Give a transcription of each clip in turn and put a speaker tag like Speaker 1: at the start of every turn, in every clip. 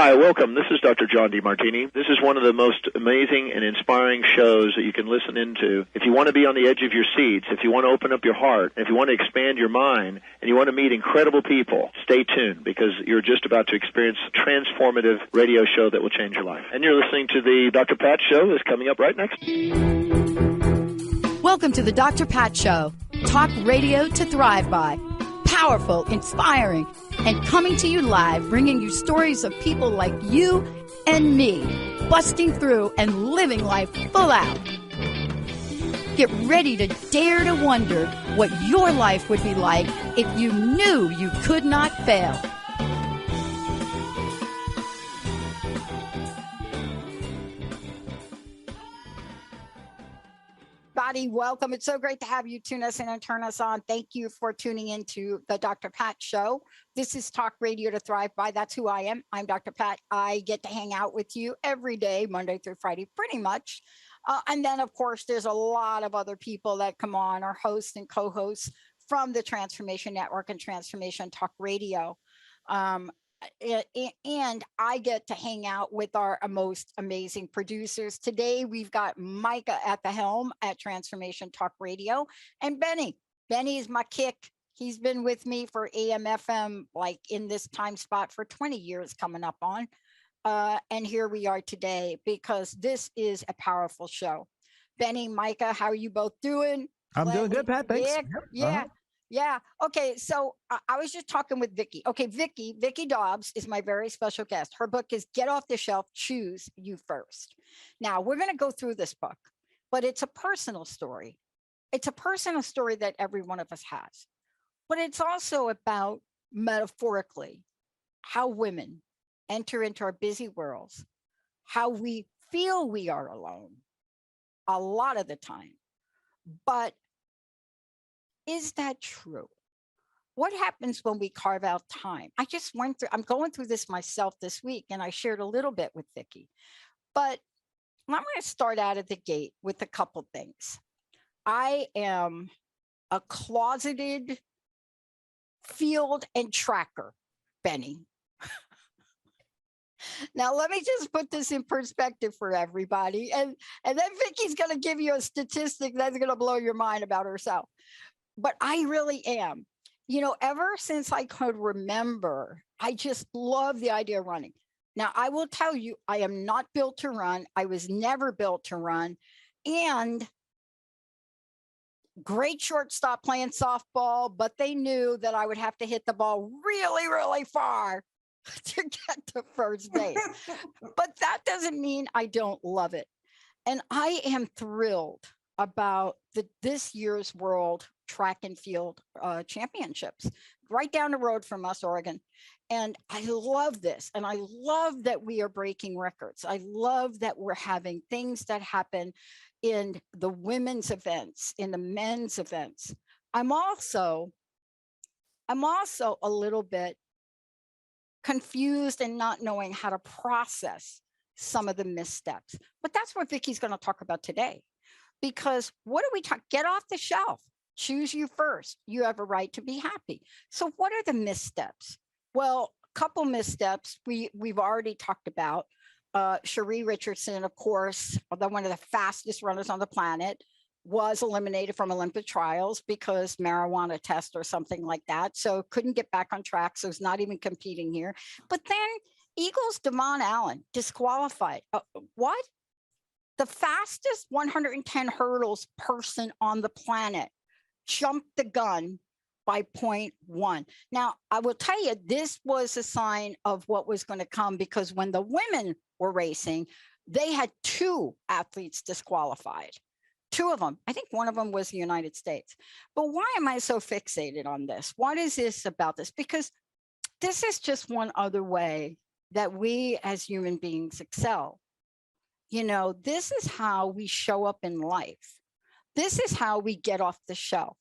Speaker 1: Hi, welcome. This is Dr. John DeMartini. This is one of the most amazing and inspiring shows that you can listen into. If you want to be on the edge of your seats, if you want to open up your heart, if you want to expand your mind, and you want to meet incredible people, stay tuned because you're just about to experience a transformative radio show that will change your life. And you're listening to the Dr. Pat Show that's coming up right next.
Speaker 2: Welcome to the Dr. Pat Show. Talk radio to thrive by. Powerful, inspiring, and coming to you live, bringing you stories of people like you and me, busting through and living life full out. Get ready to dare to wonder what your life would be like if you knew you could not fail. Welcome. It's so great to have you tune us in and turn us on. Thank you for tuning into the Dr. Pat Show. This is Talk Radio to Thrive By. That's who I am. I'm Dr. Pat. I get to hang out with you every day, Monday through Friday, pretty much. And then, of course, there's a lot of other people that come on, our hosts and co-hosts from the Transformation Network and Transformation Talk Radio. And I get to hang out with our most amazing producers. Today, we've got Micah at the helm at Transformation Talk Radio, and Benny. Benny is my kick. He's been with me for AM, FM, like in this time spot for 20 years coming up on. And here we are today because this is a powerful show. Benny, Micah, how are you both doing?
Speaker 3: I'm doing good, Pat. Thanks.
Speaker 2: Yeah. Okay. So I was just talking with Vicki. Okay. Vicki Dobbs is my very special guest. Her book is Get Off the Shelf, Choose You First. Now we're going to go through this book, but it's a personal story. It's a personal story that every one of us has, but it's also about metaphorically how women enter into our busy worlds, how we feel we are alone a lot of the time, but is that true? What happens when we carve out time? I'm going through this myself this week, and I shared a little bit with Vicki. But I'm going to start out at the gate with a couple things. I am a closeted field and tracker, Benny. Now, let me just put this in perspective for everybody. And then Vicki's going to give you a statistic that's going to blow your mind about herself. But I really am. You know, ever since I could remember, I just love the idea of running. Now, I will tell you, I am not built to run. I was never built to run. And great shortstop playing softball, but they knew that I would have to hit the ball really, really far to get to first base. But that doesn't mean I don't love it. And I am thrilled about this year's World Track and Field Championships right down the road from us, Oregon. And I love this. And I love that we are breaking records. I love that we're having things that happen in the women's events, in the men's events. I'm also a little bit confused and not knowing how to process some of the missteps. But that's what Vicki's going to talk about today. Because what do we talk? Get off the shelf. Choose you first. You have a right to be happy. So what are the missteps? Well, a couple missteps we've already talked about. Cherie Richardson, of course, one of the fastest runners on the planet, was eliminated from Olympic trials because marijuana test or something like that. So couldn't get back on track. So is not even competing here. But then Eagles Devon Allen disqualified. What? The fastest 110 hurdles person on the planet jumped the gun by 0.1. Now, I will tell you, this was a sign of what was going to come because when the women were racing, they had 2 athletes disqualified. 2 of them. I think one of them was the United States. But why am I so fixated on this? What is this about this? Because this is just one other way that we as human beings excel. You know, this is how we show up in life. This is how we get off the shelf.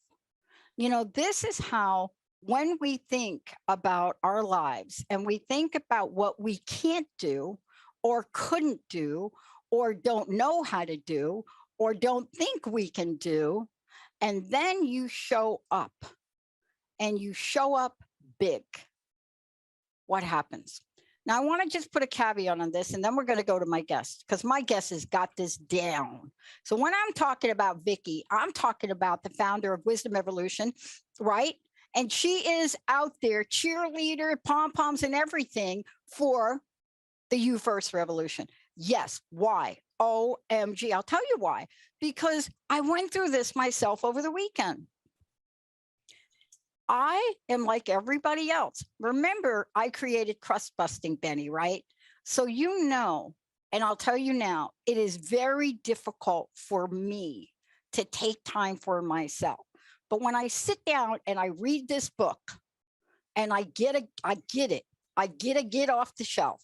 Speaker 2: You know, this is how when we think about our lives and we think about what we can't do or couldn't do or don't know how to do or don't think we can do, and then you show up and you show up big, what happens? Now, I want to just put a caveat on this, and then we're going to go to my guest, because my guest has got this down. So when I'm talking about Vicki, I'm talking about the founder of Wisdom Evolution, right? And she is out there, cheerleader, pom-poms and everything for the You First revolution. Yes. Why? OMG. I'll tell you why. Because I went through this myself over the weekend. I am like everybody else. Remember, I created Crust Busting Benny, right? So you know, and I'll tell you now, it is very difficult for me to take time for myself. But when I sit down and I read this book and I get it, I get off the shelf.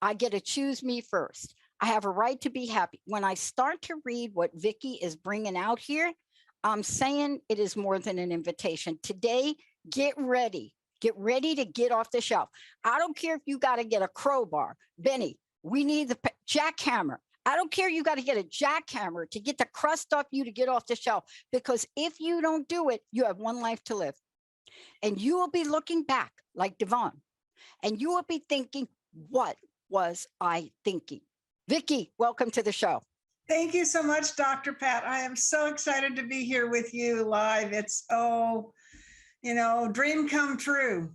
Speaker 2: I get to choose me first. I have a right to be happy. When I start to read what Vicki is bringing out here, I'm saying it is more than an invitation. Today, get ready. Get ready to get off the shelf. I don't care if you got to get a crowbar. Benny, we need the jackhammer. I don't care you got to get a jackhammer to get the crust off you to get off the shelf. Because if you don't do it, you have one life to live. And you will be looking back like Devon. And you will be thinking, what was I thinking? Vicki, welcome to the show.
Speaker 3: Thank you so much, Dr. Pat. I am so excited to be here with you live. It's, dream come true.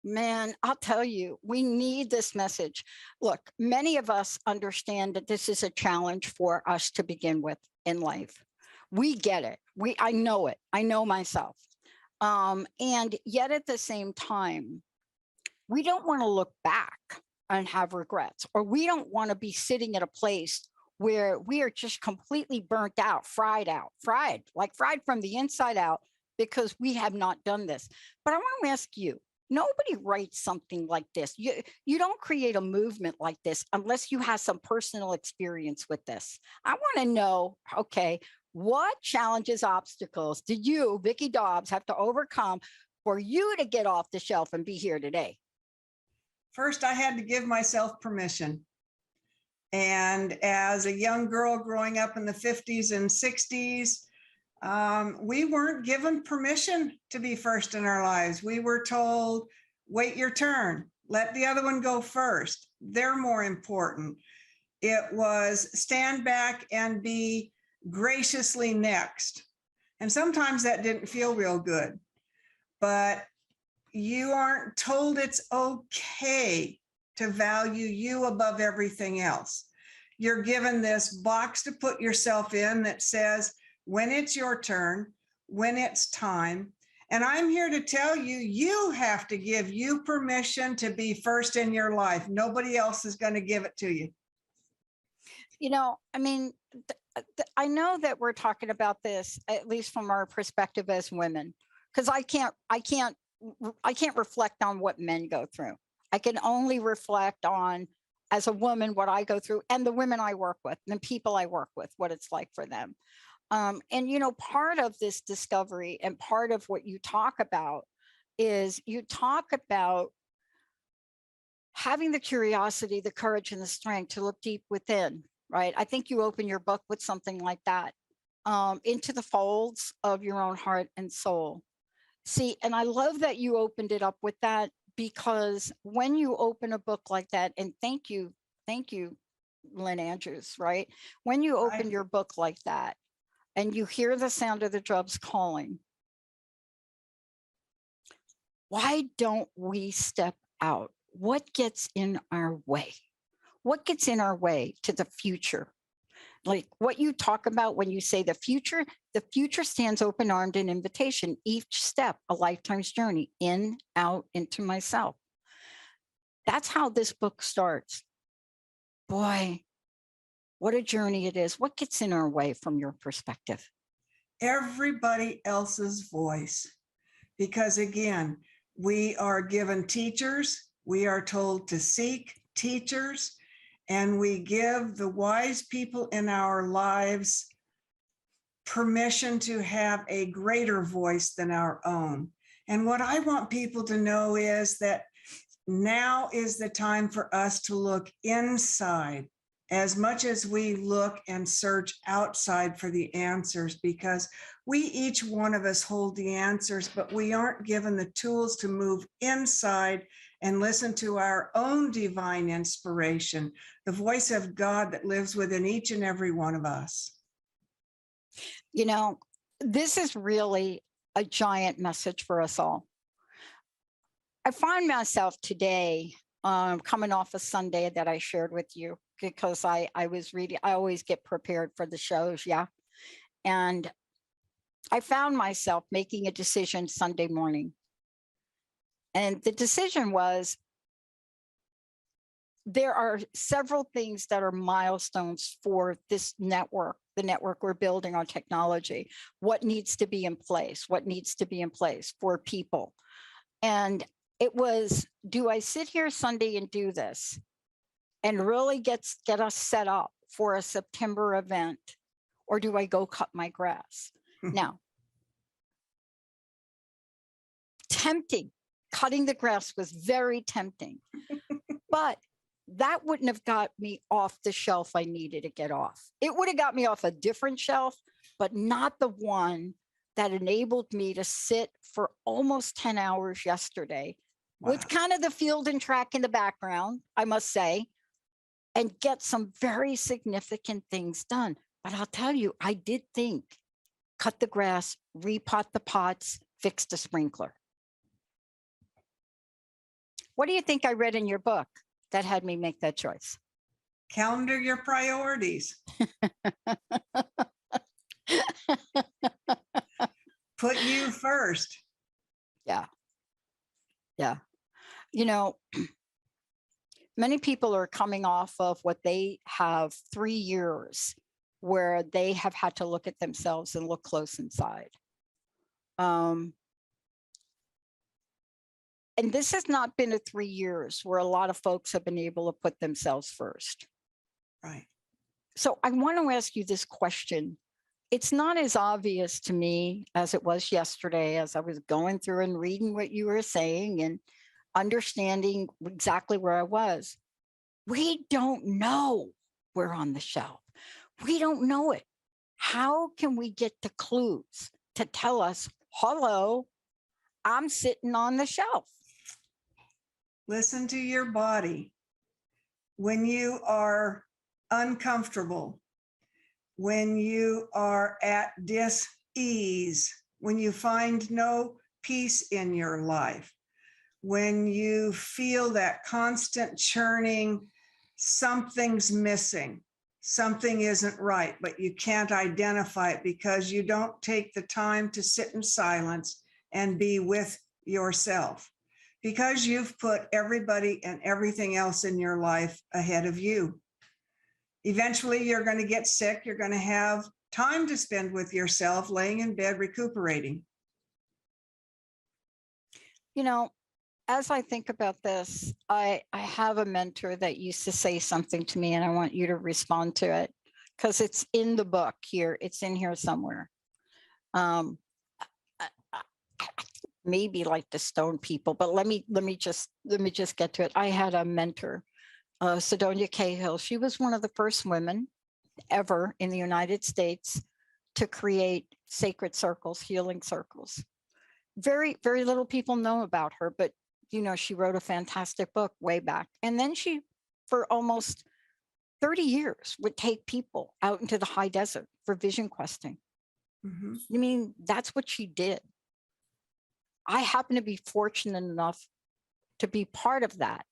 Speaker 2: Man, I'll tell you, we need this message. Look, many of us understand that this is a challenge for us to begin with in life. We get it. I know it. I know myself. And yet at the same time, we don't want to look back and have regrets, or we don't want to be sitting at a place where we are just completely burnt out, fried from the inside out, because we have not done this. But I want to ask you, nobody writes something like this. You don't create a movement like this unless you have some personal experience with this. I want to know, okay, what challenges, obstacles did you, Vicki Dobbs, have to overcome for you to get off the shelf and be here today?
Speaker 3: First, I had to give myself permission. And as a young girl growing up in the 50s and 60s, we weren't given permission to be first in our lives. We were told, wait your turn, let the other one go first. They're more important. It was stand back and be graciously next. And sometimes that didn't feel real good, but you aren't told it's okay to value you above everything else. You're given this box to put yourself in that says, when it's your turn, when it's time. And I'm here to tell you, you have to give you permission to be first in your life. Nobody else is going to give it to you.
Speaker 2: I know that we're talking about this, at least from our perspective as women, because I can't reflect on what men go through. I can only reflect on, as a woman, what I go through, and the women I work with, and the people I work with, what it's like for them. Part of this discovery and part of what you talk about is you talk about having the curiosity, the courage, and the strength to look deep within, right? I think you open your book with something like that, into the folds of your own heart and soul. See, and I love that you opened it up with that, because when you open a book like that, and thank you, Lynn Andrews, right? When you open your book like that and you hear the sound of the drums calling, why don't we step out? What gets in our way? What gets in our way to the future? Like what you talk about when you say the future stands open-armed in invitation. Each step, a lifetime's journey, in, out, into myself. That's how this book starts. Boy, what a journey it is. What gets in our way from your perspective?
Speaker 3: Everybody else's voice. Because again, we are given teachers. We are told to seek teachers. And we give the wise people in our lives permission to have a greater voice than our own. And what I want people to know is that now is the time for us to look inside as much as we look and search outside for the answers, because each one of us hold the answers, but we aren't given the tools to move inside and listen to our own divine inspiration, the voice of God that lives within each and every one of us.
Speaker 2: You know, this is really a giant message for us all. I find myself today coming off a Sunday that I shared with you, because I was reading, I always get prepared for the shows. Yeah. And I found myself making a decision Sunday morning. And the decision was, there are several things that are milestones for this network, the network we're building on technology. What needs to be in place? What needs to be in place for people? And it was, do I sit here Sunday and do this and really get us set up for a September event? Or do I go cut my grass? Now, tempting, cutting the grass was very tempting, but that wouldn't have got me off the shelf I needed to get off. It would have got me off a different shelf, but not the one that enabled me to sit for almost 10 hours yesterday. Wow. With kind of the field and track in the background, I must say, and get some very significant things done. But I'll tell you, I did think, cut the grass, repot the pots, fix the sprinkler. What do you think I read in your book that had me make that choice?
Speaker 3: Calendar your priorities. Put you first.
Speaker 2: Yeah. Yeah. You know, many people are coming off of what they have 3 years where they have had to look at themselves and look close inside. And this has not been a 3 years where a lot of folks have been able to put themselves first.
Speaker 3: Right.
Speaker 2: So I want to ask you this question. It's not as obvious to me as it was yesterday, as I was going through and reading what you were saying and understanding exactly where I was. We don't know we're on the shelf. We don't know it. How can we get the clues to tell us, hello, I'm sitting on the shelf?
Speaker 3: Listen to your body. When you are uncomfortable, when you are at dis-ease, when you find no peace in your life, when you feel that constant churning, something's missing, something isn't right, but you can't identify it because you don't take the time to sit in silence and be with yourself, because you've put everybody and everything else in your life ahead of you. Eventually, you're going to get sick. You're going to have time to spend with yourself, laying in bed, recuperating.
Speaker 2: You know, as I think about this, I have a mentor that used to say something to me, and I want you to respond to it because it's in the book here. It's in here somewhere. Maybe like the stone people, but let me just get to it. I had a mentor, Sidonia Cahill. She was one of the first women ever in the United States to create sacred circles, healing circles. Very, very little people know about her, but you know, she wrote a fantastic book way back. And then she, for almost 30 years, would take people out into the high desert for vision questing. Mm-hmm. I mean, that's what she did. I happen to be fortunate enough to be part of that,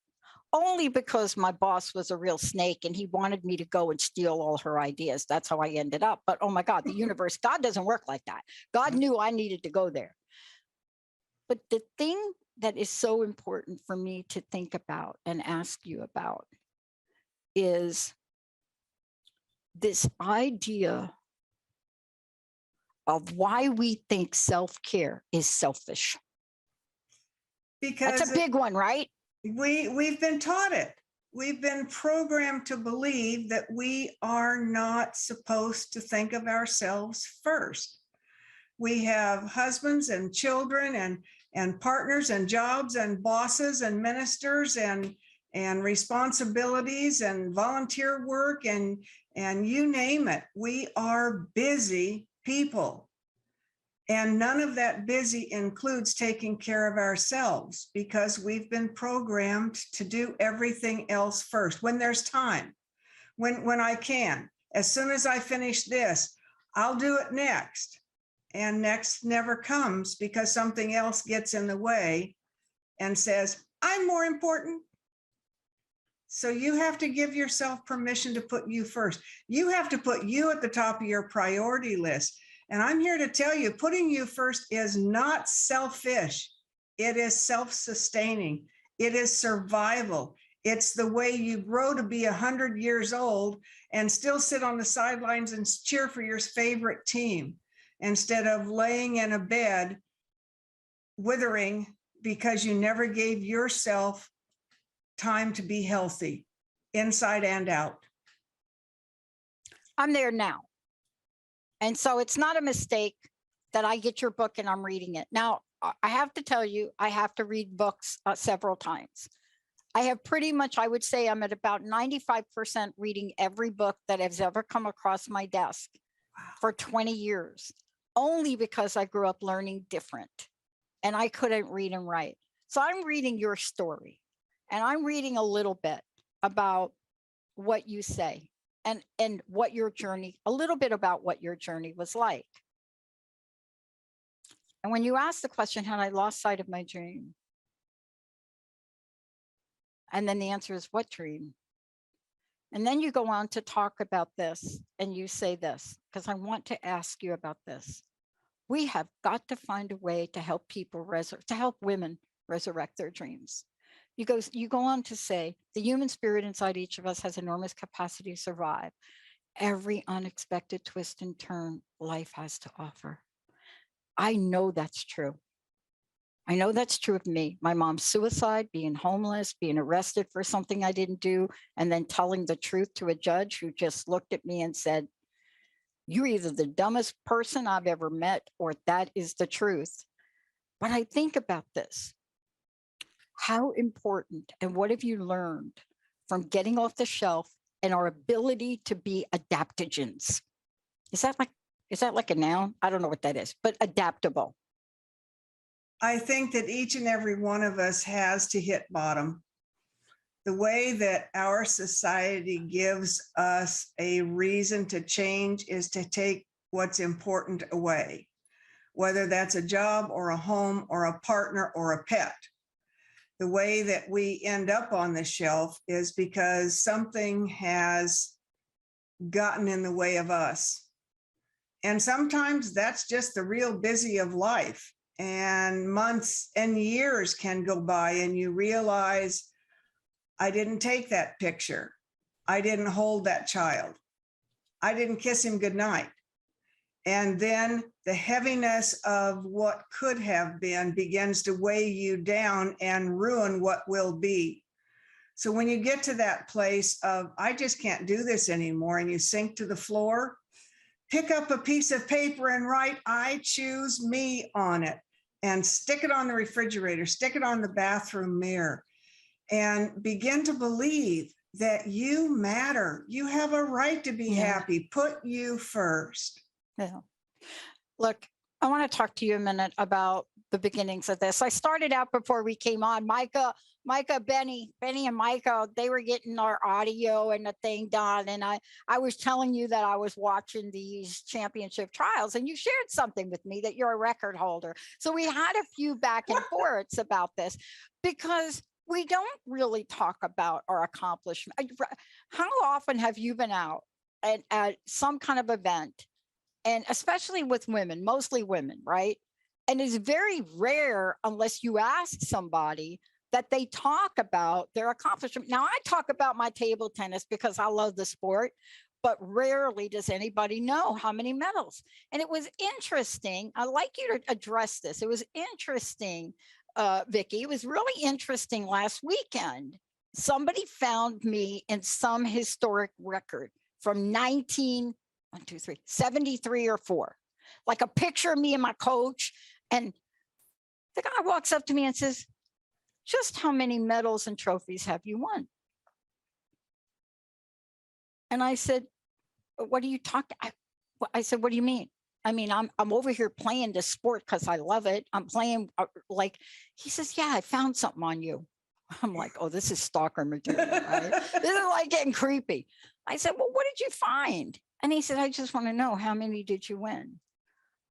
Speaker 2: only because my boss was a real snake and he wanted me to go and steal all her ideas. That's how I ended up. But oh my God, the universe, God doesn't work like that. God knew I needed to go there. But the thing that is so important for me to think about and ask you about is this idea of why we think self-care is selfish. Because that's a big one, right?
Speaker 3: We've been taught it. We've been programmed to believe that we are not supposed to think of ourselves first. We have husbands and children and partners and jobs and bosses and ministers and responsibilities and volunteer work and you name it. We are busy people. And none of that busy includes taking care of ourselves, because we've been programmed to do everything else first. When there's time, when I can, as soon as I finish this, I'll do it next. And next never comes because something else gets in the way and says, I'm more important. So you have to give yourself permission to put you first. You have to put you at the top of your priority list. And I'm here to tell you, putting you first is not selfish. It is self-sustaining. It is survival. It's the way you grow to be 100 years old and still sit on the sidelines and cheer for your favorite team, instead of laying in a bed withering because you never gave yourself time to be healthy, inside and out.
Speaker 2: I'm there now. And so it's not a mistake that I get your book and I'm reading it. Now, I have to tell you, I have to read books several times. I have pretty much, I would say I'm at about 95% reading every book that has ever come across my desk for 20 years, only because I grew up learning different and I couldn't read and write. So I'm reading your story and I'm reading a little bit about what you say and what your journey, a little bit about what your journey was like. And when you ask the question, had I lost sight of my dream? And then the answer is, what dream? And then you go on to talk about this and you say this, because I want to ask you about this. We have got to find a way to help people, to help women resurrect their dreams. You go on to say, the human spirit inside each of us has enormous capacity to survive every unexpected twist and turn life has to offer. I know that's true. I know that's true of me. My mom's suicide, being homeless, being arrested for something I didn't do, and then telling the truth to a judge who just looked at me and said, you're either the dumbest person I've ever met or that is the truth. But I think about this. How important and what have you learned from getting off the shelf and our ability to be adaptogens? Is that like a noun? I don't know what that is, but adaptable.
Speaker 3: I think that each and every one of us has to hit bottom. The way that our society gives us a reason to change is to take what's important away, whether that's a job or a home or a partner or a pet. The way that we end up on the shelf is because something has gotten in the way of us. And sometimes that's just the real busy of life. And months and years can go by and you realize, I didn't take that picture. I didn't hold that child. I didn't kiss him goodnight. And then the heaviness of what could have been begins to weigh you down and ruin what will be. So when you get to that place of, I just can't do this anymore, and you sink to the floor, pick up a piece of paper and write, I choose me on it, and stick it on the refrigerator, stick it on the bathroom mirror, and begin to believe that you matter. You have a right to be happy. Put you first.
Speaker 2: Yeah. Look, I want to talk to you a minute about the beginnings of this. I started out before we came on. Micah, Benny and Micah, they were getting our audio and the thing done. And I was telling you that I was watching these championship trials and you shared something with me that you're a record holder. So we had a few back and forths about this because we don't really talk about our accomplishment. How often have you been out at some kind of event? And especially with women, mostly women, right? And it's very rare, unless you ask somebody, that they talk about their accomplishment. Now, I talk about my table tennis because I love the sport, but rarely does anybody know how many medals. And it was interesting. I'd like you to address this. It was interesting, Vicki. It was really interesting last weekend. Somebody found me in some historic record from 73 or 4, like a picture of me and my coach. And the guy walks up to me and says, just how many medals and trophies have you won? And I said, what are you talking? I said, what do you mean? I mean, I'm over here playing this sport because I love it. I'm playing like, he says, yeah, I found something on you. I'm like, oh, this is stalker material, right? This is like getting creepy. I said, well, what did you find? And he said, I just want to know, how many did you win?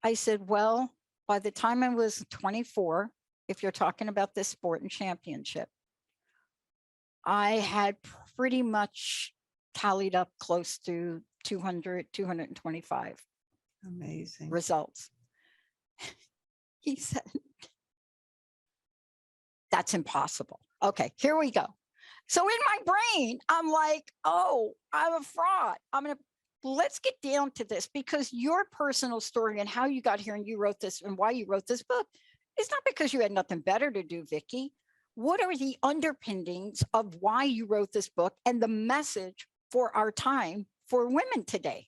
Speaker 2: I said, well, by the time I was 24, if you're talking about this sport and championship, I had pretty much tallied up close to 200, 225
Speaker 3: Amazing.
Speaker 2: results. He said, that's impossible. Okay, here we go. So in my brain, I'm like, oh, I'm a fraud. Let's get down to this, because your personal story and how you got here and you wrote this and why you wrote this book is not because you had nothing better to do, Vicki. What are the underpinnings of why you wrote this book and the message for our time for women today?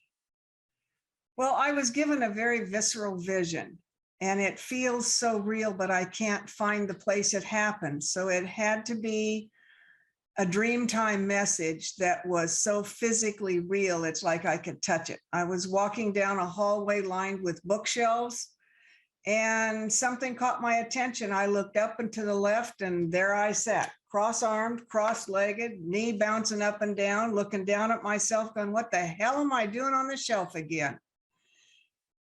Speaker 3: Well, I was given a very visceral vision, and it feels so real, but I can't find the place it happened. So it had to be a Dreamtime message that was so physically real, it's like I could touch it. I was walking down a hallway lined with bookshelves, and something caught my attention. I looked up and to the left, and there I sat, cross-armed, cross-legged, knee bouncing up and down, looking down at myself, going, what the hell am I doing on the shelf again?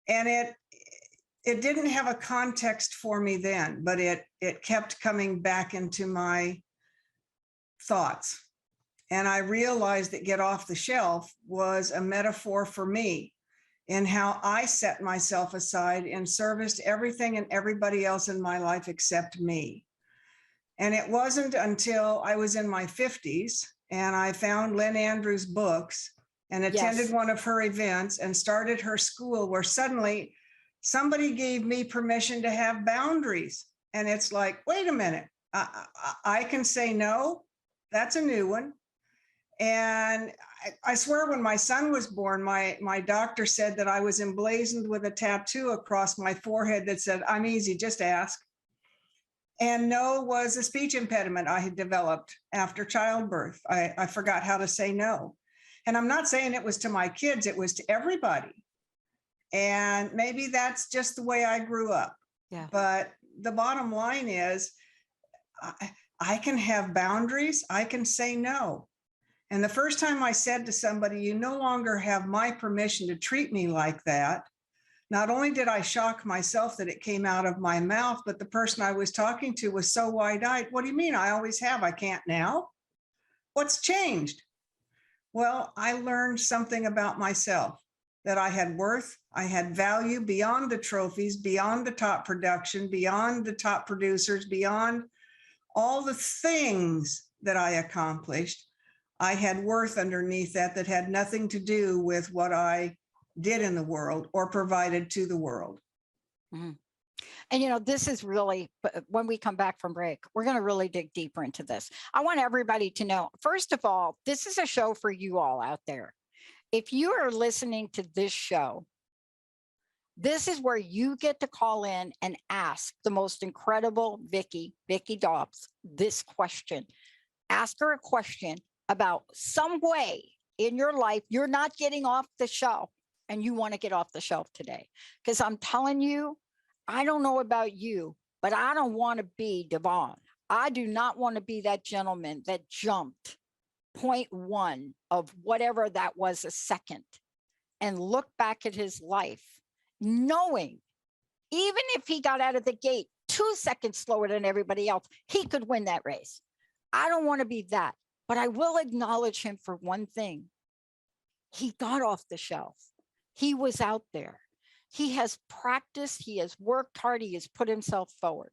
Speaker 3: And it didn't have a context for me then, but it kept coming back into my thoughts. And I realized that get off the shelf was a metaphor for me in how I set myself aside in service to everything and everybody else in my life except me. And it wasn't until I was in my 50s and I found Lynn Andrews' books and attended one of her events and started her school, where suddenly somebody gave me permission to have boundaries. And it's like, wait a minute, I can say no. That's a new one. And I swear, when my son was born, my doctor said that I was emblazoned with a tattoo across my forehead that said, I'm easy, just ask. And no was a speech impediment I had developed after childbirth. I forgot how to say no. And I'm not saying it was to my kids, it was to everybody. And maybe that's just the way I grew up.
Speaker 2: Yeah.
Speaker 3: But the bottom line is, I can have boundaries. I can say no. And the first time I said to somebody, you no longer have my permission to treat me like that, not only did I shock myself that it came out of my mouth, but the person I was talking to was so wide-eyed. What do you mean? I always have. I can't now? What's changed? Well, I learned something about myself, that I had worth, I had value beyond the trophies, beyond the top production, beyond the top producers, beyond all the things that I accomplished. I had worth underneath that had nothing to do with what I did in the world or provided to the world.
Speaker 2: Mm-hmm. And, this is really, when we come back from break, we're going to really dig deeper into this. I want everybody to know, first of all, this is a show for you all out there. If you are listening to this show, this is where you get to call in and ask the most incredible Vicki Dobbs this question. Ask her a question about some way in your life you're not getting off the shelf and you want to get off the shelf today. Because I'm telling you, I don't know about you, but I don't want to be Devon. I do not want to be that gentleman that jumped 0.1 of whatever that was a second and look back at his life, knowing even if he got out of the gate 2 seconds slower than everybody else, he could win that race. I don't want to be that, but I will acknowledge him for one thing. He got off the shelf. He was out there. He has practiced. He has worked hard. He has put himself forward.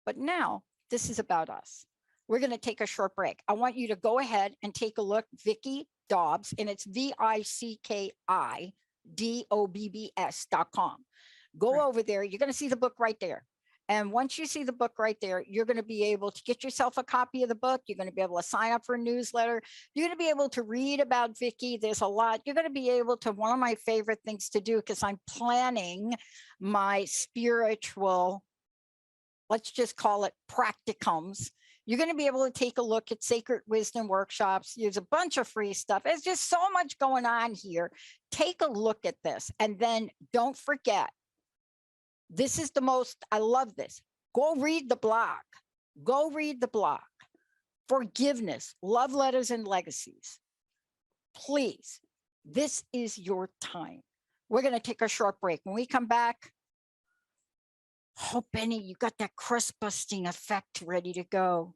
Speaker 2: But now this is about us. We're going to take a short break. I want you to go ahead and take a look, Vicki Dobbs, and it's VICKIDOBBS.com. Go over there. You're going to see the book right there. And once you see the book right there, you're going to be able to get yourself a copy of the book. You're going to be able to sign up for a newsletter. You're going to be able to read about Vicki. There's a lot. You're going to be able to, one of my favorite things to do, because I'm planning my spiritual, let's just call it practicums, You're going to be able to take a look at Sacred Wisdom workshops. There's a bunch of free stuff. There's just so much going on here. Take a look at this. And then don't forget, this is the most, I love this. Go read the blog. Go read the blog. Forgiveness, love letters and legacies. Please, this is your time. We're going to take a short break. When we come back, oh, Benny, you got that crust busting effect ready to go.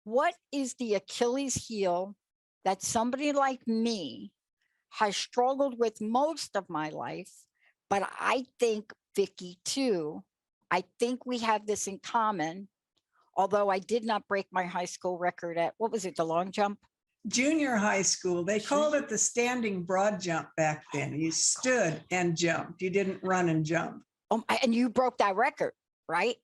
Speaker 2: What is the Achilles heel that somebody like me has struggled with most of my life? But I think Vicki too. I think we have this in common, although I did not break my high school record at, what was it, the long jump?
Speaker 3: Junior high school. They called it the standing broad jump back then. You stood and jumped. You didn't run and jump.
Speaker 2: And you broke that record, right?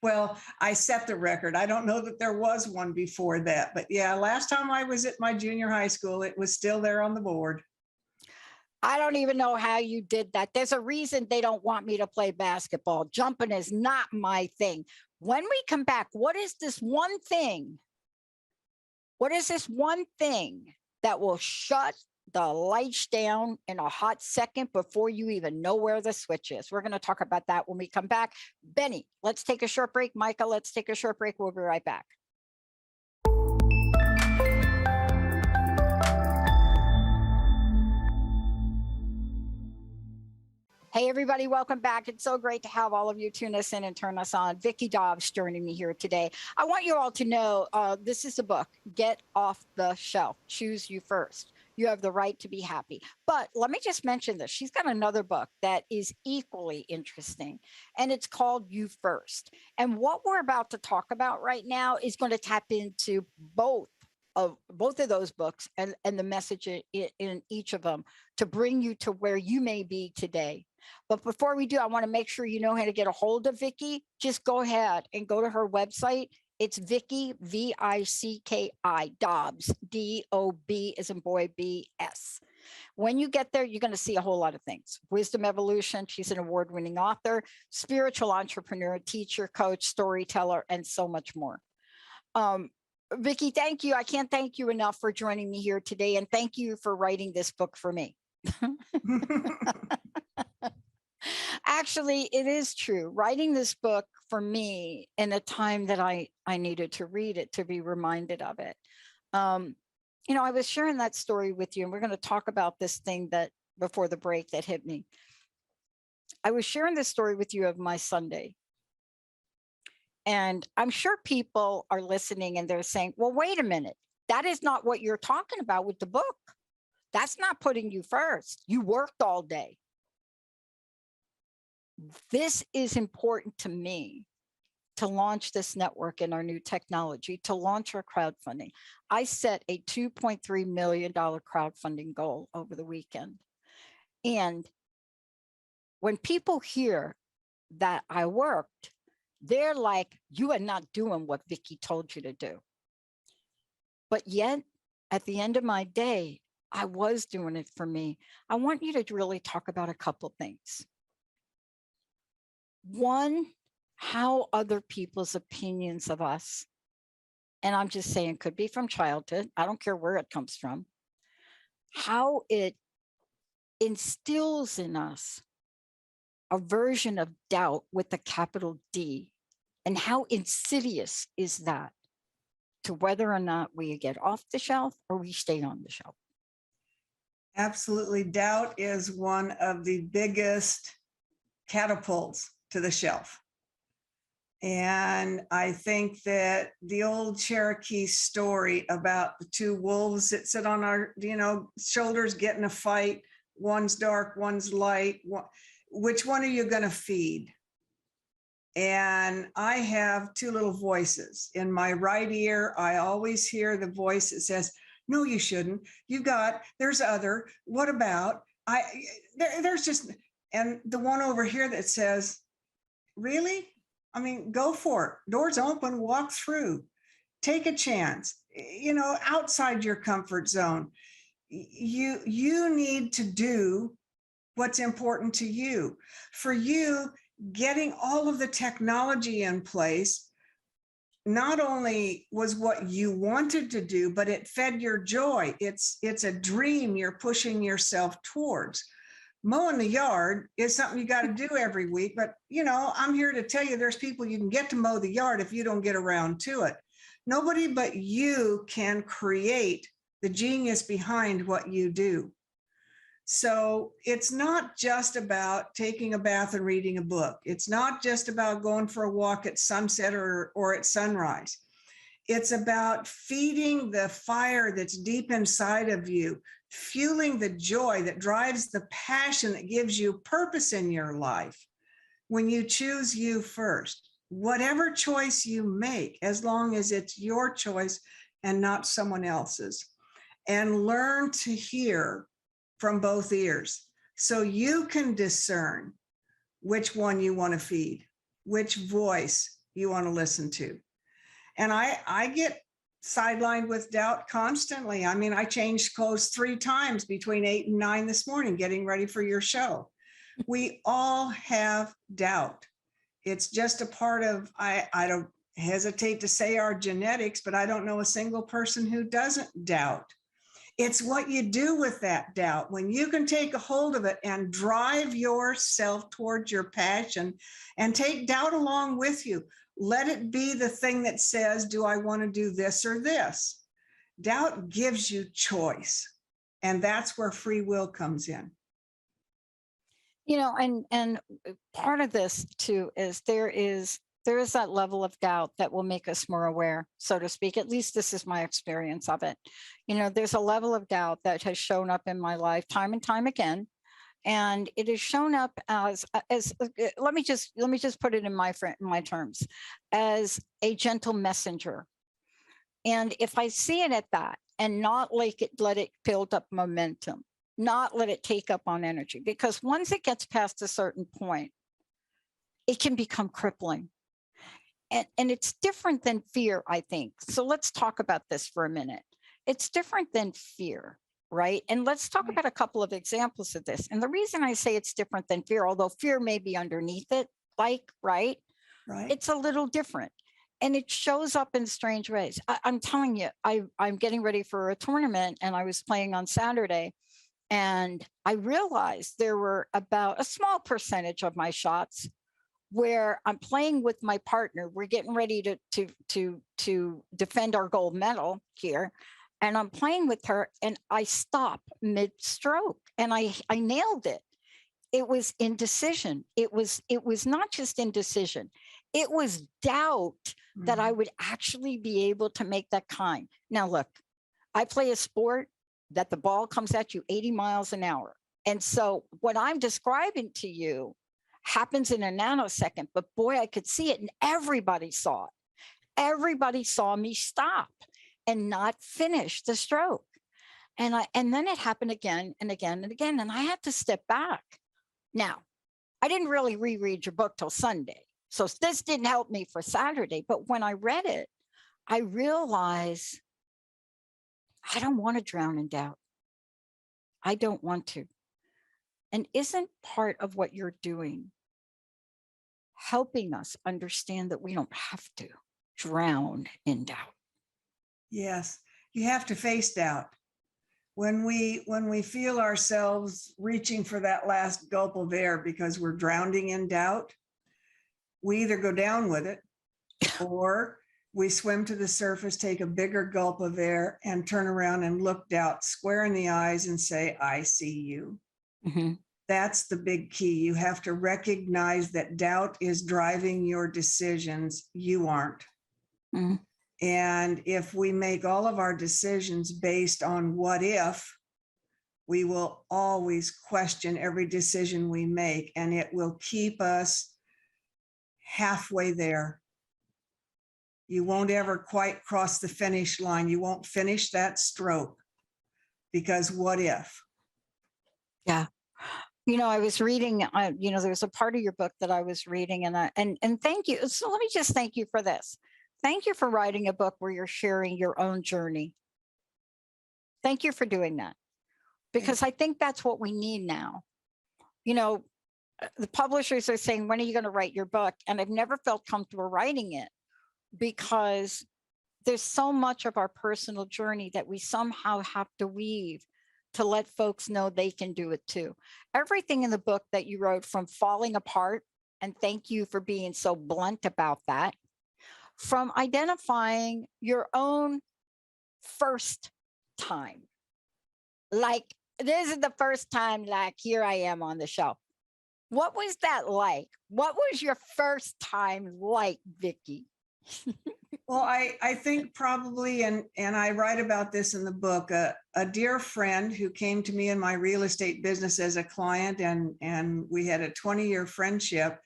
Speaker 3: Well, I set the record. I don't know that there was one before that, but yeah, last time I was at my junior high school, it was still there on the board.
Speaker 2: I don't even know how you did that. There's a reason they don't want me to play basketball. Jumping is not my thing. When we come back, what is this one thing? What is this one thing that will shut the lights down in a hot second before you even know where the switch is? We're going to talk about that when we come back. Benny, let's take a short break. Micah, let's take a short break. We'll be right back. Hey, everybody, welcome back. It's so great to have all of you tune us in and turn us on. Vicki Dobbs joining me here today. I want you all to know this is a book, Get Off the Shelf, Choose You First. You have the right to be happy. But let me just mention this. She's got another book that is equally interesting, and it's called You First. And what we're about to talk about right now is going to tap into both of those books and the message in each of them to bring you to where you may be today. But before we do, I want to make sure you know how to get a hold of Vicki. Just go ahead and go to her website. It's Vicki, V-I-C-K-I, Dobbs, D-O-B as in boy, B-S. When you get there, you're going to see a whole lot of things. Wisdom Evolution, she's an award-winning author, spiritual entrepreneur, teacher, coach, storyteller, and so much more. Vicki, thank you. I can't thank you enough for joining me here today, and thank you for writing this book for me. Actually, it is true. Writing this book for me in a time that I needed to read it, to be reminded of it. You know, I was sharing that story with you, and we're going to talk about this thing that before the break that hit me. I was sharing this story with you of my Sunday. And I'm sure people are listening and they're saying, well, wait a minute. That is not what you're talking about with the book. That's not putting you first. You worked all day. This is important to me to launch this network and our new technology, to launch our crowdfunding. I set a $2.3 million crowdfunding goal over the weekend. And when people hear that I worked, they're like, you are not doing what Vicki told you to do. But yet, at the end of my day, I was doing it for me. I want you to really talk about a couple things. One, how other people's opinions of us, and I'm just saying could be from childhood, I don't care where it comes from, how it instills in us a version of doubt with a capital D, and how insidious is that to whether or not we get off the shelf or we stay on the shelf.
Speaker 3: Absolutely. Doubt is one of the biggest catapults to the shelf. And I think that the old Cherokee story about the two wolves that sit on our, shoulders, get in a fight, one's dark, one's light, which one are you going to feed? And I have two little voices. In my right ear, I always hear the voice that says, no, you shouldn't. There's other, what about? There's just, and the one over here that says, really? I mean, go for it. Doors open, walk through, take a chance, outside your comfort zone. You need to do what's important to you. For you, getting all of the technology in place, not only was what you wanted to do, but it fed your joy. It's a dream you're pushing yourself towards. Mowing the yard is something you got to do every week, but I'm here to tell you there's people you can get to mow the yard if you don't get around to it. Nobody but you can create the genius behind what you do. So it's not just about taking a bath and reading a book. It's not just about going for a walk at sunset or at sunrise. It's about feeding the fire that's deep inside of you, fueling the joy that drives the passion that gives you purpose in your life. When you choose you first, whatever choice you make, as long as it's your choice and not someone else's, and learn to hear from both ears so you can discern which one you want to feed, which voice you want to listen to. And I get sidelined with doubt constantly. I mean, I changed clothes 3 times between 8 and 9 this morning, getting ready for your show. We all have doubt. It's just a part of, I don't hesitate to say our genetics, but I don't know a single person who doesn't doubt. It's what you do with that doubt. When you can take a hold of it and drive yourself towards your passion and take doubt along with you. Let it be the thing that says, do I want to do this or this? Doubt gives you choice. And that's where free will comes in.
Speaker 2: And part of this too is there is that level of doubt that will make us more aware, so to speak. At least this is my experience of it. There's a level of doubt that has shown up in my life time and time again. And it has shown up as let me just put it in my terms, as a gentle messenger. And if I see it at that and not let it build up momentum, not let it take up on energy, because once it gets past a certain point, it can become crippling. And it's different than fear, I think. So let's talk about this for a minute. It's different than fear, right? And let's talk about a couple of examples of this. And the reason I say it's different than fear, although fear may be underneath it, right? It's a little different. And it shows up in strange ways. I'm telling you, I'm getting ready for a tournament, and I was playing on Saturday. And I realized there were about a small percentage of my shots where I'm playing with my partner. We're getting ready to defend our gold medal here. And I'm playing with her, and I stop mid-stroke, and I nailed it. It was indecision. It was not just indecision. It was doubt that I would actually be able to make that kind. Now, look, I play a sport that the ball comes at you 80 miles an hour. And so what I'm describing to you happens in a nanosecond, but boy, I could see it, and everybody saw it. Everybody saw me stop and not finish the stroke. And then it happened again and again and again, and I had to step back. Now, I didn't really reread your book till Sunday, so this didn't help me for Saturday, but when I read it, I realized I don't want to drown in doubt. I don't want to. And isn't part of what you're doing helping us understand that we don't have to drown in doubt?
Speaker 3: Yes, you have to face doubt. When we feel ourselves reaching for that last gulp of air because we're drowning in doubt, we either go down with it or we swim to the surface, take a bigger gulp of air, and turn around and look doubt square in the eyes and say, I see you.
Speaker 2: Mm-hmm.
Speaker 3: That's the big key. You have to recognize that doubt is driving your decisions. You aren't.
Speaker 2: Mm-hmm.
Speaker 3: And if we make all of our decisions based on what if, we will always question every decision we make, and it will keep us halfway there. You won't ever quite cross the finish line. You won't finish that stroke because what if?
Speaker 2: Yeah. I was reading, there was a part of your book that I was reading, and thank you. So let me just thank you for this. Thank you for writing a book where you're sharing your own journey. Thank you for doing that, because I think that's what we need now. The publishers are saying, when are you going to write your book? And I've never felt comfortable writing it because there's so much of our personal journey that we somehow have to weave to let folks know they can do it too. Everything in the book that you wrote, from falling apart, and thank you for being so blunt about that, from identifying your own first time. Like, this is the first time, like, here I am on the show. What was that like? What was your first time like, Vicki?
Speaker 3: Well, I think probably, and I write about this in the book, a dear friend who came to me in my real estate business as a client, and we had a 20-year friendship.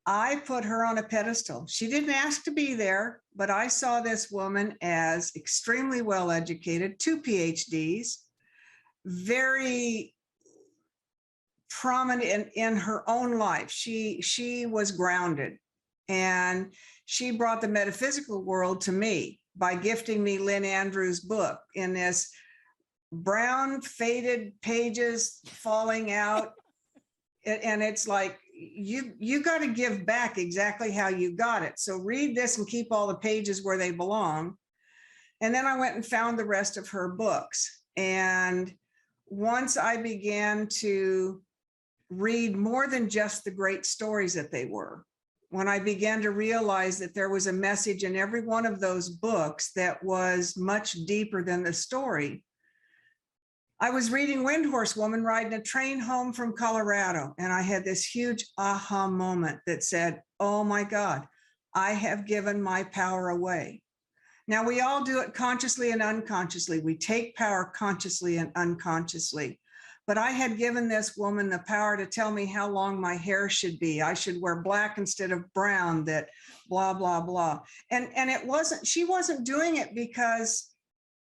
Speaker 3: I put her on a pedestal. She didn't ask to be there, but I saw this woman as extremely well educated, 2 PhDs, very prominent in her own life. She was grounded, and she brought the metaphysical world to me by gifting me Lynn Andrews' book in this brown faded pages falling out. And it's like, you got to give back exactly how you got it. So read this and keep all the pages where they belong. And then I went and found the rest of her books. And once I began to read more than just the great stories that they were, when I began to realize that there was a message in every one of those books that was much deeper than the story. I was reading Windhorse Woman riding a train home from Colorado, and I had this huge aha moment that said, oh my God, I have given my power away. Now, we all do it consciously and unconsciously. We take power consciously and unconsciously. But I had given this woman the power to tell me how long my hair should be. I should wear black instead of brown, that blah, blah, blah. And she wasn't doing it because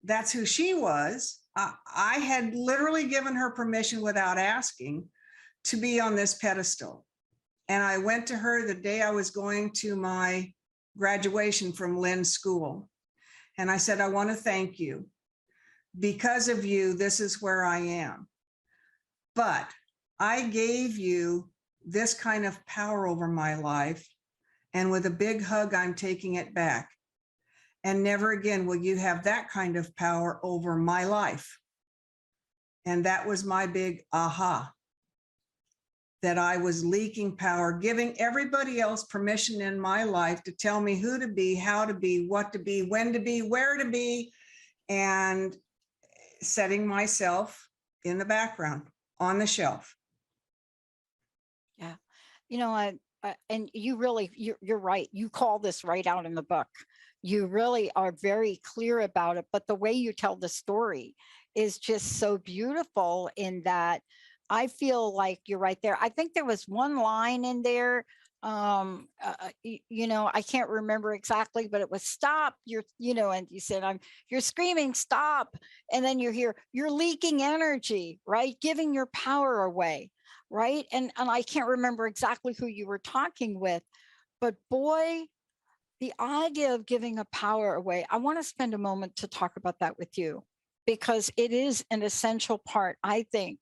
Speaker 3: that's who she was. I had literally given her permission without asking to be on this pedestal. And I went to her the day I was going to my graduation from Lynn's school. And I said, I want to thank you. Because of you, this is where I am. But I gave you this kind of power over my life, and with a big hug, I'm taking it back. And never again will you have that kind of power over my life. And that was my big aha, that I was leaking power, giving everybody else permission in my life to tell me who to be, how to be, what to be, when to be, where to be, and setting myself in the background, on the shelf.
Speaker 2: Yeah. You know, and you really, you're right. You call this right out in the book. You really are very clear about it. But the way you tell the story is just so beautiful, in that I feel like you're right there. I think there was one line in there, you know, I can't remember exactly, but it was stop. And you said, you're screaming, stop. And then you hear, you're leaking energy, right? Giving your power away. Right. And I can't remember exactly who you were talking with, but boy, the idea of giving a power away, I want to spend a moment to talk about that with you, because it is an essential part, I think,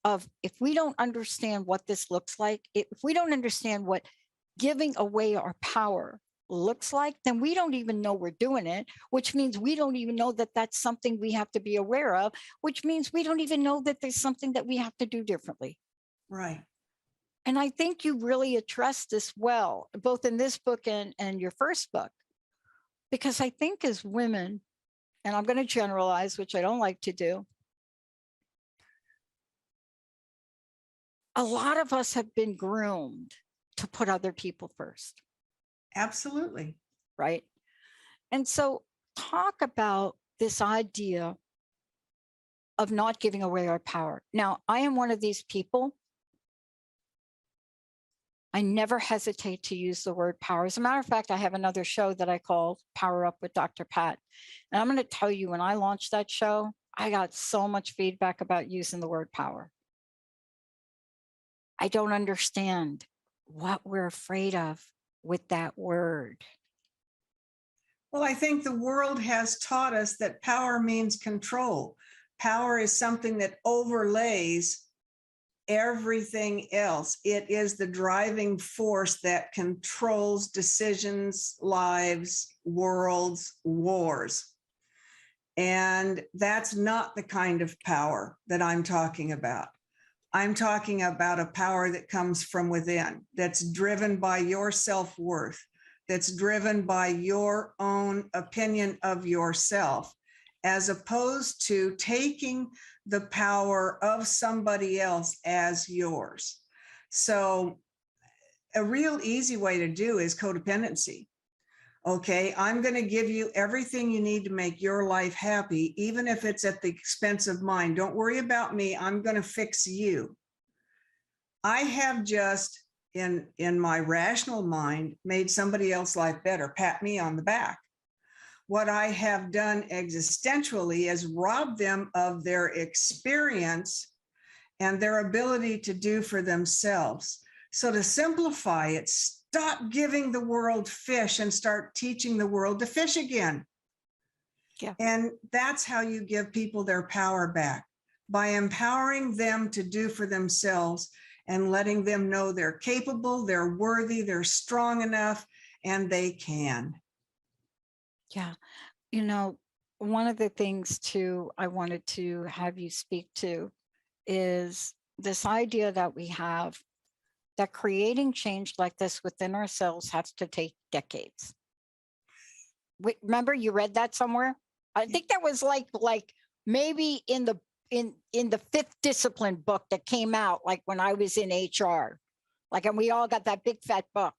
Speaker 2: of, if we don't understand what this looks like, if we don't understand what giving away our power looks like, then we don't even know we're doing it, which means we don't even know that that's something we have to be aware of, which means we don't even know that there's something that we have to do differently.
Speaker 3: Right.
Speaker 2: And I think you really addressed this well, both in this book and your first book, because I think as women, and I'm going to generalize, which I don't like to do, a lot of us have been groomed to put other people first.
Speaker 3: Absolutely.
Speaker 2: Right. And so talk about this idea of not giving away our power. Now, I am one of these people. I never hesitate to use the word power. As a matter of fact, I have another show that I call Power Up with Dr. Pat. And I'm going to tell you, when I launched that show, I got so much feedback about using the word power. I don't understand what we're afraid of with that word.
Speaker 3: Well, I think the world has taught us that power means control. Power is something that overlays everything else. It is the driving force that controls decisions, lives, worlds, wars. And that's not the kind of power that I'm talking about. I'm talking about a power that comes from within, that's driven by your self-worth, that's driven by your own opinion of yourself, as opposed to taking the power of somebody else as yours. So a real easy way to do is codependency. Okay, I'm going to give you everything you need to make your life happy, even if it's at the expense of mine. Don't worry about me. I'm going to fix you. I have just, in my rational mind, made somebody else's life better, pat me on the back. What I have done existentially is rob them of their experience and their ability to do for themselves. So to simplify it, stop giving the world fish and start teaching the world to fish again.
Speaker 2: Yeah.
Speaker 3: And that's how you give people their power back, by empowering them to do for themselves and letting them know they're capable, they're worthy, they're strong enough, and they can.
Speaker 2: Yeah. You know, one of the things too, I wanted to have you speak to is this idea that we have that creating change like this within ourselves has to take decades. Remember you read that somewhere? I think that was like maybe in the 5th discipline book that came out, like when I was in HR, like, and we all got that big fat book,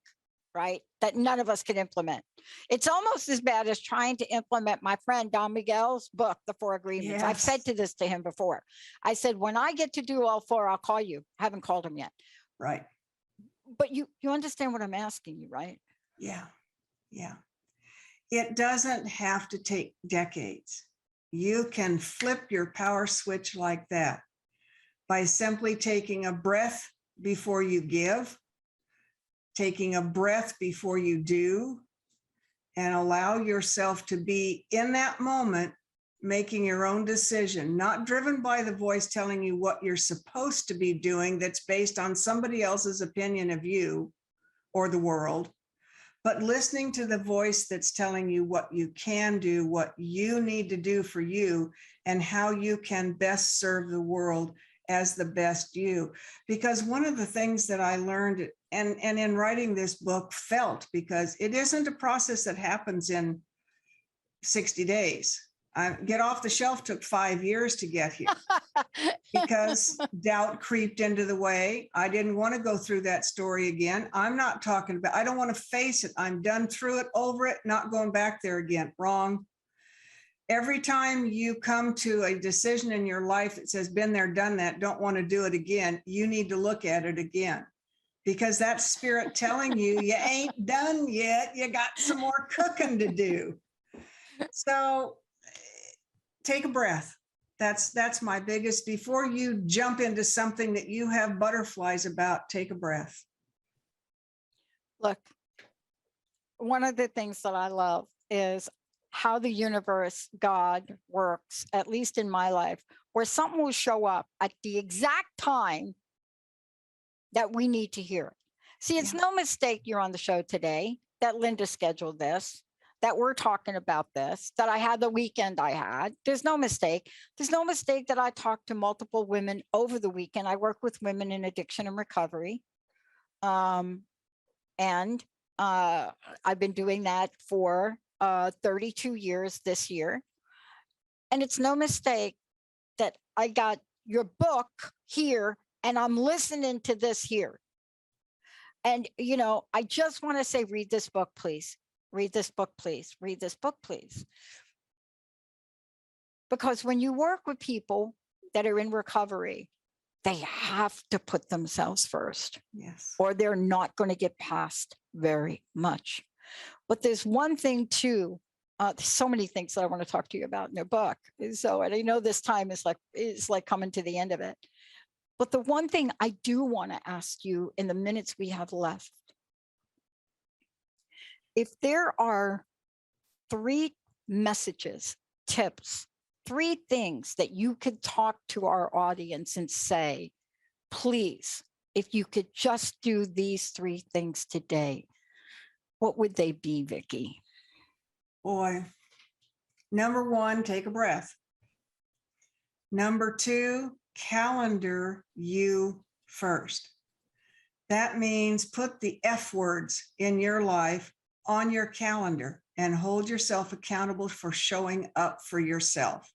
Speaker 2: right? That none of us could implement. It's almost as bad as trying to implement my friend Don Miguel's book, The 4 Agreements.
Speaker 3: Yes.
Speaker 2: I've said this to him before. I said, when I get to do all 4, I'll call you. I haven't called him yet.
Speaker 3: Right.
Speaker 2: But you understand what I'm asking you, right?
Speaker 3: Yeah. Yeah. It doesn't have to take decades. You can flip your power switch like that by simply taking a breath before you give, taking a breath before you do, and allow yourself to be in that moment, making your own decision, not driven by the voice telling you what you're supposed to be doing that's based on somebody else's opinion of you or the world, but listening to the voice that's telling you what you can do, what you need to do for you, and how you can best serve the world as the best you. Because one of the things that I learned and in writing this book felt, because it isn't a process that happens in 60 days. Get Off the Shelf took 5 years to get here because doubt creeped into the way. I didn't want to go through that story again. I'm not talking about, I don't want to face it. I'm done through it, over it, not going back there again. Wrong. Every time you come to a decision in your life that says, been there, done that, don't want to do it again, you need to look at it again, because that's spirit telling you, you ain't done yet. You got some more cooking to do. So take a breath. That's my biggest, before you jump into something that you have butterflies about, take a breath.
Speaker 2: Look, one of the things that I love is how the universe, God works, at least in my life, where something will show up at the exact time that we need to hear it. See, it's no mistake you're on the show today, that Linda scheduled this, that we're talking about this, that I had the weekend I had. There's no mistake. There's no mistake that I talked to multiple women over the weekend. I work with women in addiction and recovery. And I've been doing that for 32 years this year. And it's no mistake that I got your book here and I'm listening to this here. And, you know, I just want to say, read this book, please. Read this book, please. Read this book, please. Because when you work with people that are in recovery, they have to put themselves first.
Speaker 3: Yes.
Speaker 2: Or they're not going to get past very much. But there's one thing too, there's so many things that I want to talk to you about in your book. So, and I know this time is like coming to the end of it. But the one thing I do want to ask you in the minutes we have left, if there are 3 messages, tips, 3 things that you could talk to our audience and say, please, if you could just do these 3 things today, what would they be, Vicki?
Speaker 3: Boy, number 1, take a breath. Number 2, calendar you first. That means put the F words in your life on your calendar and hold yourself accountable for showing up for yourself.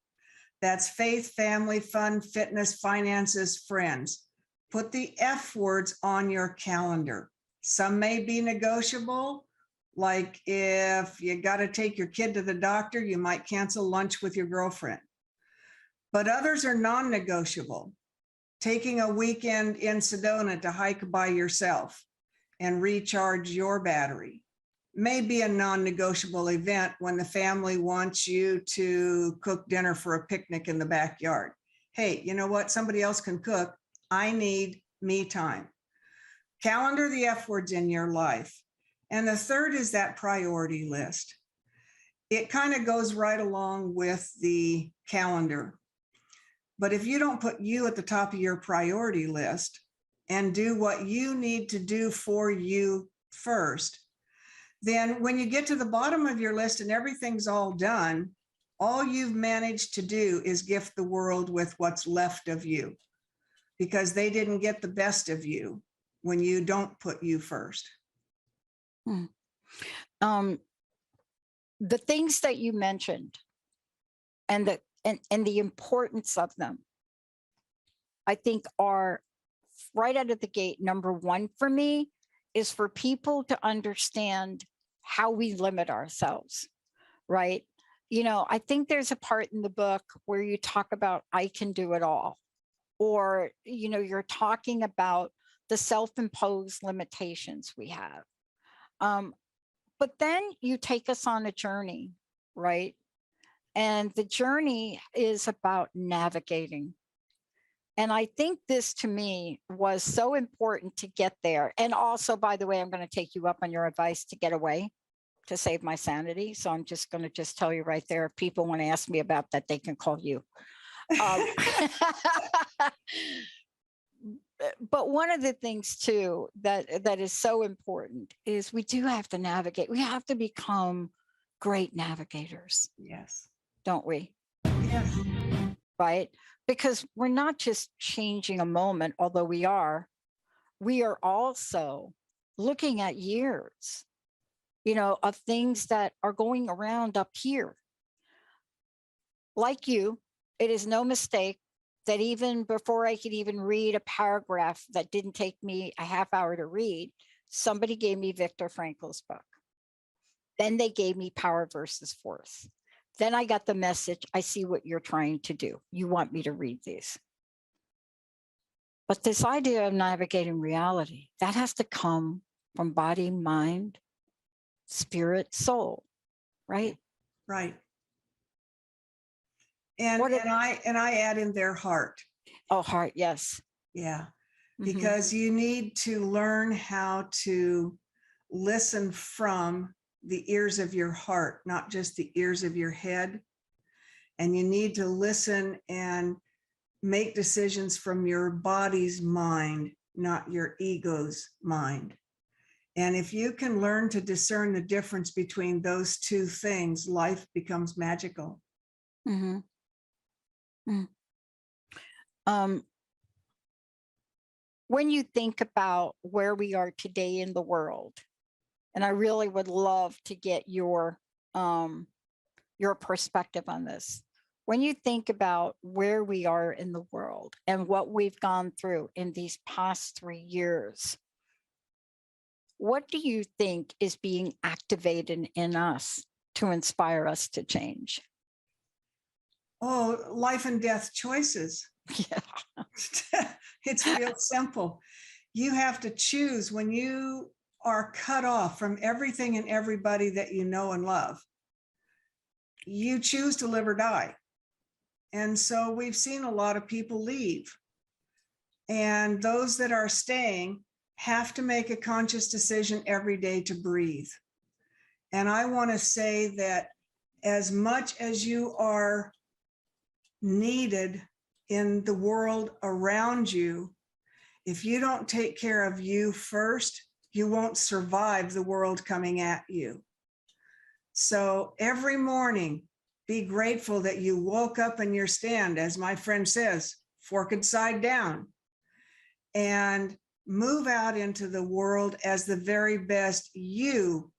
Speaker 3: That's faith, family, fun, fitness, finances, friends. Put the F words on your calendar. Some may be negotiable, like if you got to take your kid to the doctor, you might cancel lunch with your girlfriend. But others are non-negotiable. Taking a weekend in Sedona to hike by yourself and recharge your battery may be a non-negotiable event when the family wants you to cook dinner for a picnic in the backyard. Hey, you know what? Somebody else can cook. I need me time. Calendar the F words in your life. And the third is that priority list. It kind of goes right along with the calendar. But if you don't put you at the top of your priority list and do what you need to do for you first, then when you get to the bottom of your list and everything's all done, all you've managed to do is gift the world with what's left of you, because they didn't get the best of you when you don't put you first.
Speaker 2: The things that you mentioned and the importance of them, I think are right out of the gate. Number 1 for me is for people to understand how we limit ourselves, right? You know, I think there's a part in the book where you talk about, I can do it all. Or, you know, you're talking about the self-imposed limitations we have. But then you take us on a journey, right? And the journey is about navigating. And I think this to me was so important to get there. And also, by the way, I'm going to take you up on your advice to get away to save my sanity. So I'm just going to tell you right there, if people want to ask me about that, they can call you. But one of the things too that is so important is we do have to navigate. We have to become great navigators.
Speaker 3: Yes.
Speaker 2: Don't we?
Speaker 3: Yes.
Speaker 2: Right? Because we're not just changing a moment, although we are also looking at years, you know, of things that are going around up here. Like you, it is no mistake that even before I could even read a paragraph that didn't take me a half hour to read, somebody gave me Viktor Frankl's book. Then they gave me Power versus Force. Then I got the message, I see what you're trying to do. You want me to read these. But this idea of navigating reality, that has to come from body, mind, spirit, soul, right?
Speaker 3: Right. And I add in their heart.
Speaker 2: Oh, heart, yes.
Speaker 3: Yeah. Because you need to learn how to listen from the ears of your heart, not just the ears of your head. And you need to listen and make decisions from your body's mind, not your ego's mind. And if you can learn to discern the difference between those two things, life becomes magical.
Speaker 2: Mm-hmm. When you think about where we are today in the world, and I really would love to get your perspective on this. When you think about where we are in the world and what we've gone through in these past 3 years, what do you think is being activated in us to inspire us to change?
Speaker 3: Oh, life and death choices.
Speaker 2: Yeah.
Speaker 3: It's real simple. You have to choose when you are cut off from everything and everybody that you know and love. You choose to live or die. And so we've seen a lot of people leave. And those that are staying have to make a conscious decision every day to breathe. And I want to say that as much as you are needed in the world around you, if you don't take care of you first, you won't survive the world coming at you. So every morning, be grateful that you woke up in your stand, as my friend says, forked side down, and move out into the world as the very best you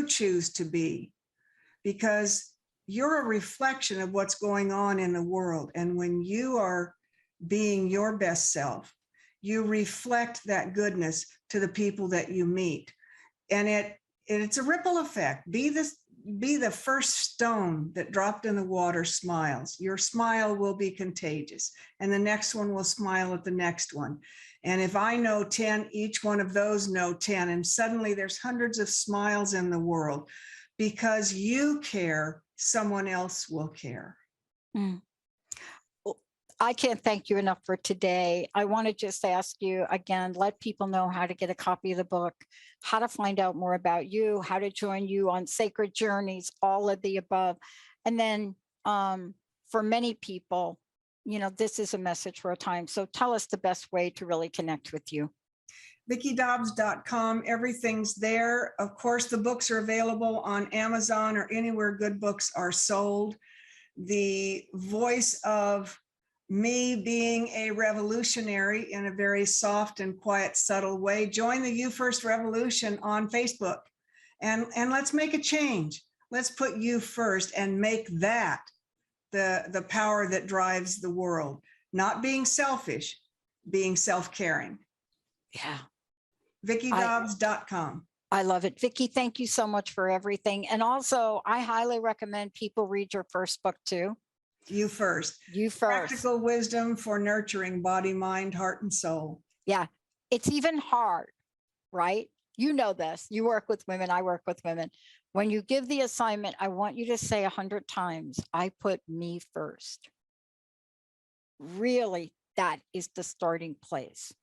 Speaker 3: choose to be, because you're a reflection of what's going on in the world. And when you are being your best self, you reflect that goodness to the people that you meet. And it's a ripple effect. Be the first stone that dropped in the water smiles. Your smile will be contagious, and the next one will smile at the next one. And if I know 10, each one of those know 10, and suddenly there's hundreds of smiles in the world. Because you care, someone else will care.
Speaker 2: Mm. I can't thank you enough for today. I want to just ask you again, let people know how to get a copy of the book, how to find out more about you, how to join you on Sacred Journeys, all of the above. And then for many people, you know, this is a message for a time. So tell us the best way to really connect with you.
Speaker 3: VickiDobbs.com. Everything's there. Of course, the books are available on Amazon or anywhere good books are sold. The voice of me being a revolutionary in a very soft and quiet, subtle way. Join the You First Revolution on Facebook, and let's make a change. Let's put you first and make that the power that drives the world. Not being selfish, being self-caring.
Speaker 2: Yeah.
Speaker 3: VickiDobbs.com.
Speaker 2: I love it. Vicki, thank you so much for everything. And also, I highly recommend people read your first book too.
Speaker 3: You First.
Speaker 2: You First.
Speaker 3: Practical wisdom for nurturing body, mind, heart, and soul.
Speaker 2: Yeah. It's even hard, right? You know this. You work with women. I work with women. When you give the assignment, I want you to say 100 times, I put me first. Really, that is the starting place.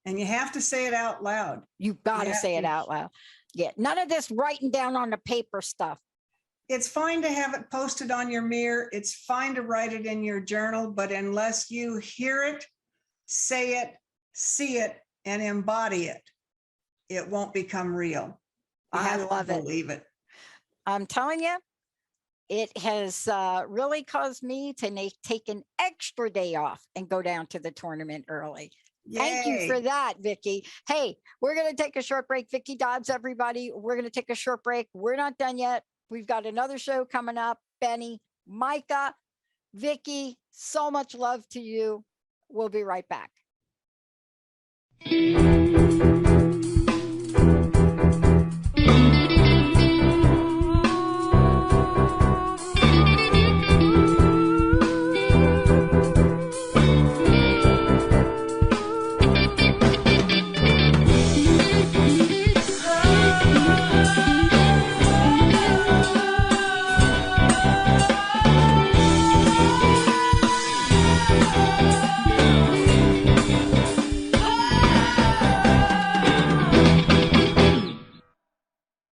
Speaker 3: And you have to say it out loud.
Speaker 2: You got to say it out loud. Yeah. None of this writing down on the paper stuff.
Speaker 3: It's fine to have it posted on your mirror. It's fine to write it in your journal, but unless you hear it, say it, see it, and embody it, it won't become real.
Speaker 2: I love it.
Speaker 3: Believe it.
Speaker 2: I'm telling you, it has really caused me to take an extra day off and go down to the tournament early. Yay. Thank you for that, Vicki. Hey, we're going to take a short break. Vicki Dobbs, everybody. We're going to take a short break. We're not done yet. We've got another show coming up. Benny, Micah, Vicki, so much love to you. We'll be right back.